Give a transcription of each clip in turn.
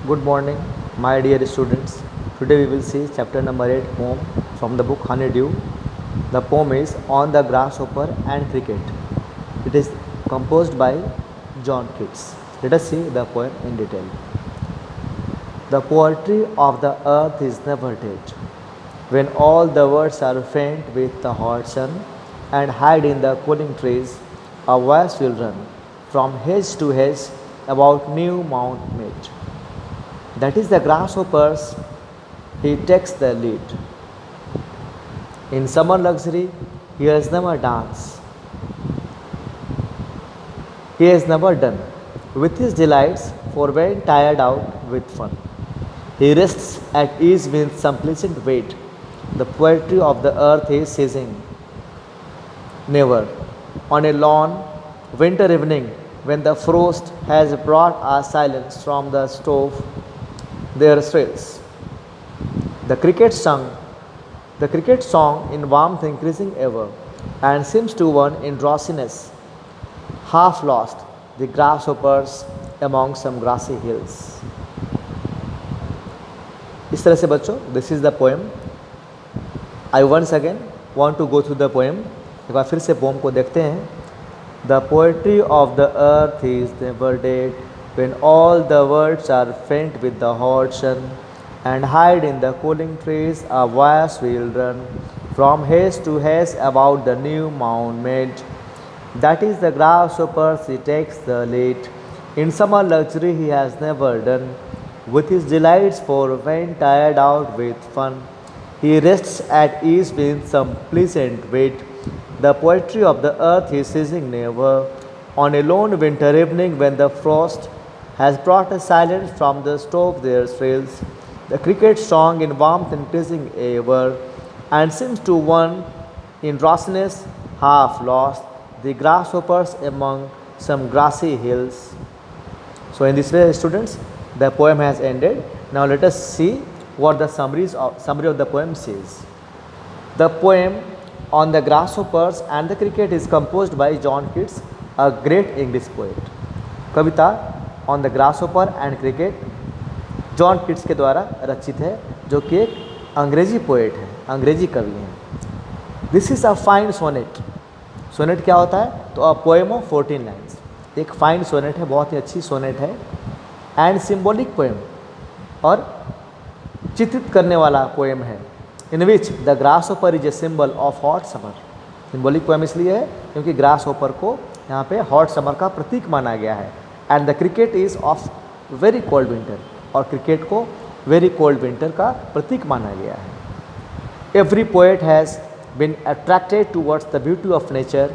Good morning, my dear students. Today we will see chapter number 8 poem from the book Honeydew. The poem is On the Grasshopper and Cricket. It is composed by John Keats. Let us see the poem in detail. The poetry of the earth is never dead. When all the words are faint with the hot sun and hide in the cooling trees, a voice will run from hedge to hedge about new mount made. That is the grasshopper's, he takes the lead. In summer luxury, he has never danced. He has never done with his delights, for when tired out with fun, he rests at ease with some pleasant weight. The poetry of the earth is ceasing. Never, on a lone winter evening, when the frost has brought us silence from the stove, their thrills. The cricket sung, the cricket song in warmth increasing ever, and seems to one in drowsiness, half lost, the grasshoppers among some grassy hills. इस तरह से बच्चों, this is the poem. I once again want to go through the poem. एक बार फिर से poem को देखते हैं. The poetry of the earth is never dead when all the words are faint with the hot sun and hide in the cooling trees, a voice will run from hedge to hedge about the new mound made. That is the grasshopper, he takes the lead. In summer luxury he has never done with his delights, for when tired out with fun, he rests at ease with some pleasant weight. The poetry of the earth is ceasing never, on a lone winter evening when the frost has brought a silence from the stove their thrills. The cricket song in warmth increasing ever, and seems to one in drowsiness half lost, the grasshoppers among some grassy hills. So in this way, students, the poem has ended. Now let us see what the summary of the poem says. The poem on the grasshoppers and the cricket is composed by John Keats, a great English poet. कविता on the grasshopper and cricket John Keats के द्वारा रचित है, जो कि एक अंग्रेजी poet है, अंग्रेजी कवि हैं. This is a fine sonnet. Sonnet क्या होता है? तो अ पोएम ऑफ 14 लाइन्स. एक फाइन सोनेट है, बहुत ही अच्छी सोनेट है. एंड सिम्बॉलिक पोएम, और चित्रित करने वाला पोएम है. In which the grasshopper is a symbol of hot summer. Symbolic poem इसलिए है क्योंकि ग्रासहोपर को यहाँ पे हॉट समर का प्रतीक माना गया है. And the cricket is of very cold winter, और क्रिकेट को वेरी कोल्ड विंटर का प्रतीक माना गया है. Every poet has been attracted towards the beauty of nature.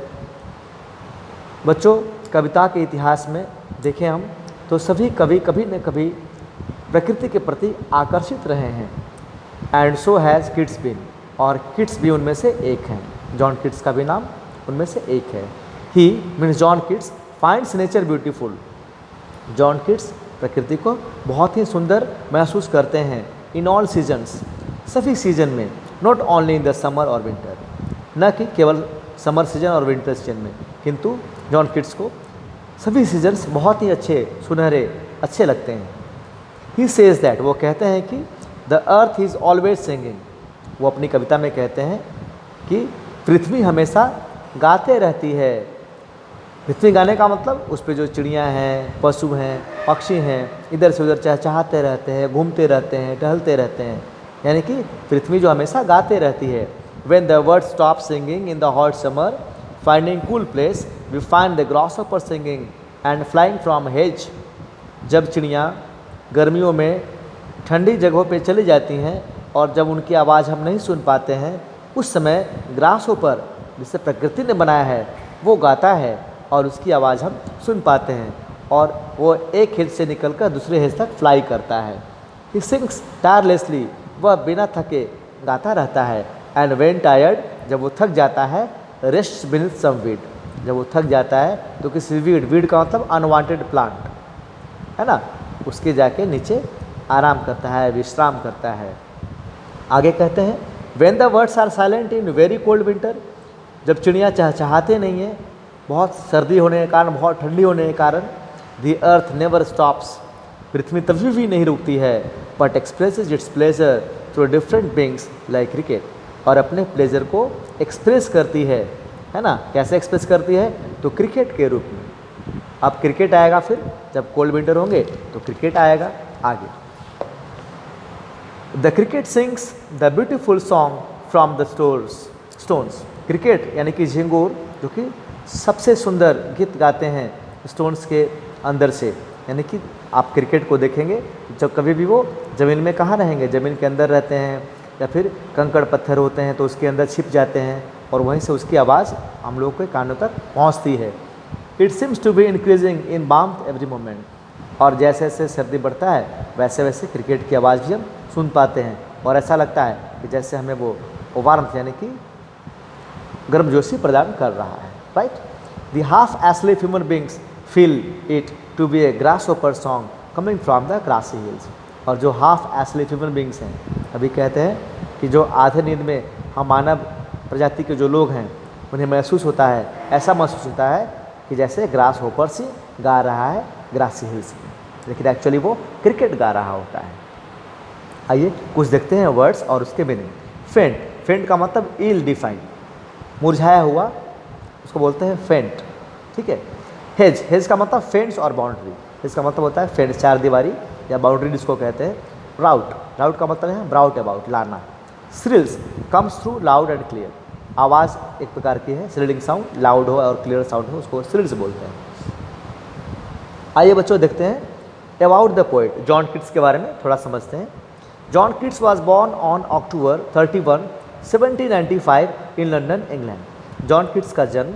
बच्चों, कविता के इतिहास में देखें हम तो सभी कवि कभी न कभी प्रकृति के प्रति आकर्षित रहे हैं. एंड सो हैज़ किट्स बिन, और किट्स भी उनमें से एक हैं. जॉन किट्स का भी नाम उनमें से एक है. He means John Keats finds nature beautiful. John Keats प्रकृति को बहुत ही सुंदर महसूस करते हैं. इन ऑल सीजन्स, सभी सीजन में. Not only in the summer और विंटर, न कि केवल समर सीजन और विंटर सीजन में, किंतु जॉन किट्स को सभी सीजन्स बहुत ही अच्छे, सुनहरे, अच्छे लगते हैं. ही सेज दैट, वो कहते हैं कि the earth is always singing. वो अपनी कविता में कहते हैं कि पृथ्वी हमेशा गाते रहती है. पृथ्वी गाने का मतलब उस पर जो चिड़ियाँ हैं, पशु हैं, पक्षी हैं, इधर से उधर चहचहाते रहते हैं, घूमते रहते हैं, टहलते रहते हैं. यानी कि पृथ्वी जो हमेशा गाते रहती है. When the birds stop singing in the hot summer, finding cool place, we find the grasshopper singing and flying from hedge. जब चिड़ियाँ गर्मियों में ठंडी जगहों पे चली जाती हैं और जब उनकी आवाज़ हम नहीं सुन पाते हैं, उस समय ग्रासहोपर, जिसे प्रकृति ने बनाया है, वो गाता है और उसकी आवाज़ हम सुन पाते हैं, और वो एक हिल से निकलकर दूसरे हिल तक फ्लाई करता है. ही सिंग्स टायरलेसली, वह बिना थके गाता रहता है. एंड व्हेन टायर्ड, जब वो थक जाता है, रेस्ट बीनीथ सम वीड, जब वो थक जाता है तो किसी वीड का मतलब अनवांटेड प्लांट है ना, उसके जाके नीचे आराम करता है, विश्राम करता है. आगे कहते हैं when the words are silent in very cold winter, जब चिड़ियाँ चहचहाते नहीं हैं, बहुत सर्दी होने के कारण, बहुत ठंडी होने के कारण, द अर्थ नेवर स्टॉप्स पृथ्वी तभी भी नहीं रुकती है, but expresses it's pleasure through different beings like cricket, और अपने प्लेजर को एक्सप्रेस करती है ना। कैसे एक्सप्रेस करती है? तो क्रिकेट के रूप में। अब क्रिकेट आएगा, फिर जब कोल्ड विंटर होंगे तो क्रिकेट आएगा आगे। The cricket sings the beautiful song from the stones. Cricket यानी कि झिंगुर जो कि सबसे सुंदर गीत गाते हैं स्टोन्स के अंदर से, यानी कि आप क्रिकेट को देखेंगे जब कभी भी वो ज़मीन में कहाँ रहेंगे, ज़मीन के अंदर रहते हैं या फिर कंकड़ पत्थर होते हैं तो उसके अंदर छिप जाते हैं और वहीं से उसकी आवाज़ हम लोग के कानों तक पहुँचती है। It seems to be increasing in warmth every moment, और जैसे जैसे सर्दी बढ़ता है वैसे वैसे क्रिकेट की आवाज़ भी हम सुन पाते हैं और ऐसा लगता है कि जैसे हमें वो वार्मथ यानी कि गर्मजोशी प्रदान कर रहा है, right. The half asleep human beings feel it to be a grasshopper song coming from the grassy hills. और जो हाफ एस्लीप ह्यूमन बींग्स हैं, अभी कहते हैं कि जो आधे नींद में हम मानव प्रजाति के जो लोग हैं उन्हें महसूस होता है, ऐसा महसूस होता है कि जैसे ग्रास होपर सी गा रहा है ग्रासी हिल्स में, लेकिन एक्चुअली वो क्रिकेट गा रहा होता है। आइए कुछ देखते हैं वर्ड्स और उसके मीनिंग। फेंट, फेंट का मतलब इल डिफाइंड, मुरझाया हुआ, उसको बोलते हैं फेंट, ठीक है। हेज, हेज का मतलब फेंस और बाउंड्री, हेज का मतलब होता है फेंस, चार दीवारी या बाउंड्री जिसको कहते हैं। राउट, राउट का मतलब है ब्राउट अबाउट, लाना। Shrills comes through loud and clear, आवाज़ एक प्रकार की है, श्रिलिंग साउंड, लाउड हो और क्लियर साउंड हो उसको श्रिल्स बोलते हैं। आइए बच्चों देखते हैं about the poet, John Keats के बारे में थोड़ा समझते हैं। John Keats was born on October 31, 1795 in London, England. John Keats का जन्म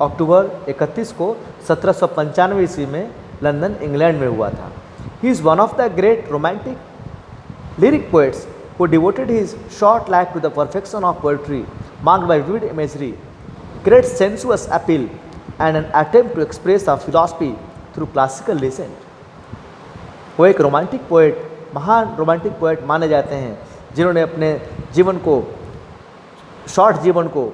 अक्टूबर 31 को 1795 ईस्वी में लंदन, इंग्लैंड में हुआ था। He is one of the great romantic lyric poets who devoted his short life to the perfection of poetry, marked by vivid imagery, great sensuous appeal, and an attempt to express a philosophy through classical legend. वो एक romantic poet, महान romantic poet माने जाते हैं जिन्होंने अपने जीवन को, शॉर्ट जीवन को,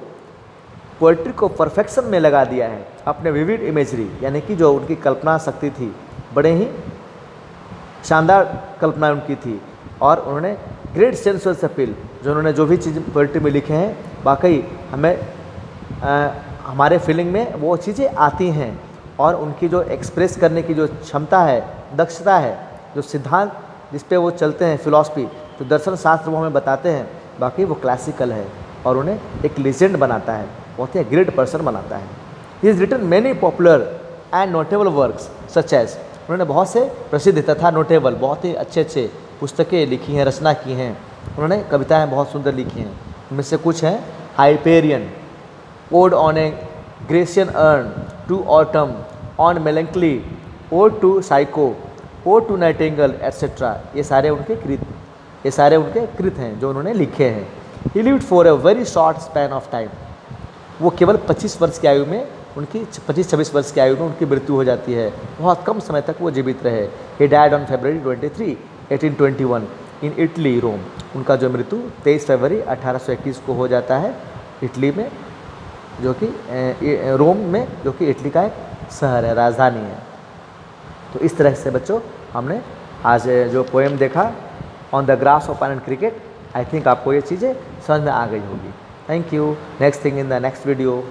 पोएट्री को परफेक्शन में लगा दिया है। अपने विविड इमेजरी यानी कि जो उनकी कल्पना शक्ति थी, बड़े ही शानदार कल्पना उनकी थी, और उन्होंने ग्रेट सेंसुअस अपील, जो उन्होंने जो भी चीज़ पोएट्री में लिखे हैं वाकई हमें हमारे फीलिंग में वो चीज़ें आती हैं, और उनकी जो एक्सप्रेस करने की जो क्षमता है, दक्षता है, जो सिद्धांत जिस पे वो चलते हैं, फिलॉसफी जो दर्शन शास्त्र वो हमें बताते हैं, बाकी वो क्लासिकल है और उन्हें एक लीजेंड बनाता है, बहुत ही ग्रेट पर्सन बनाता है। He is written many popular and notable works such as, उन्होंने बहुत से प्रसिद्ध तथा नोटेबल, बहुत ही अच्छे अच्छे पुस्तकें लिखी हैं, रचना की हैं, उन्होंने कविताएं बहुत सुंदर लिखी हैं। उनमें से कुछ हैं Hyperion, ode on a Grecian urn, to autumn, on melancholy, ode to Psyche, ode to nightingale et cetera. ये सारे उनके कृत हैं जो उन्होंने लिखे हैं। He lived for a very short span of time, वो केवल 25 वर्ष की आयु में, उनकी 25-26 वर्ष की आयु में उनकी मृत्यु हो जाती है, बहुत कम समय तक वो जीवित रहे। He died on February 23, 1821 in Italy, Rome. उनका जो मृत्यु 23 फरवरी 1821 को हो जाता है इटली में, जो कि रोम में, जो कि इटली का एक शहर है, राजधानी है। तो इस तरह से बच्चों हमने आज जो पोएम देखा on the grass of and cricket, I think आपको ये चीज़ें समझ में आ गई होगी। Thank you. Next thing in the next video.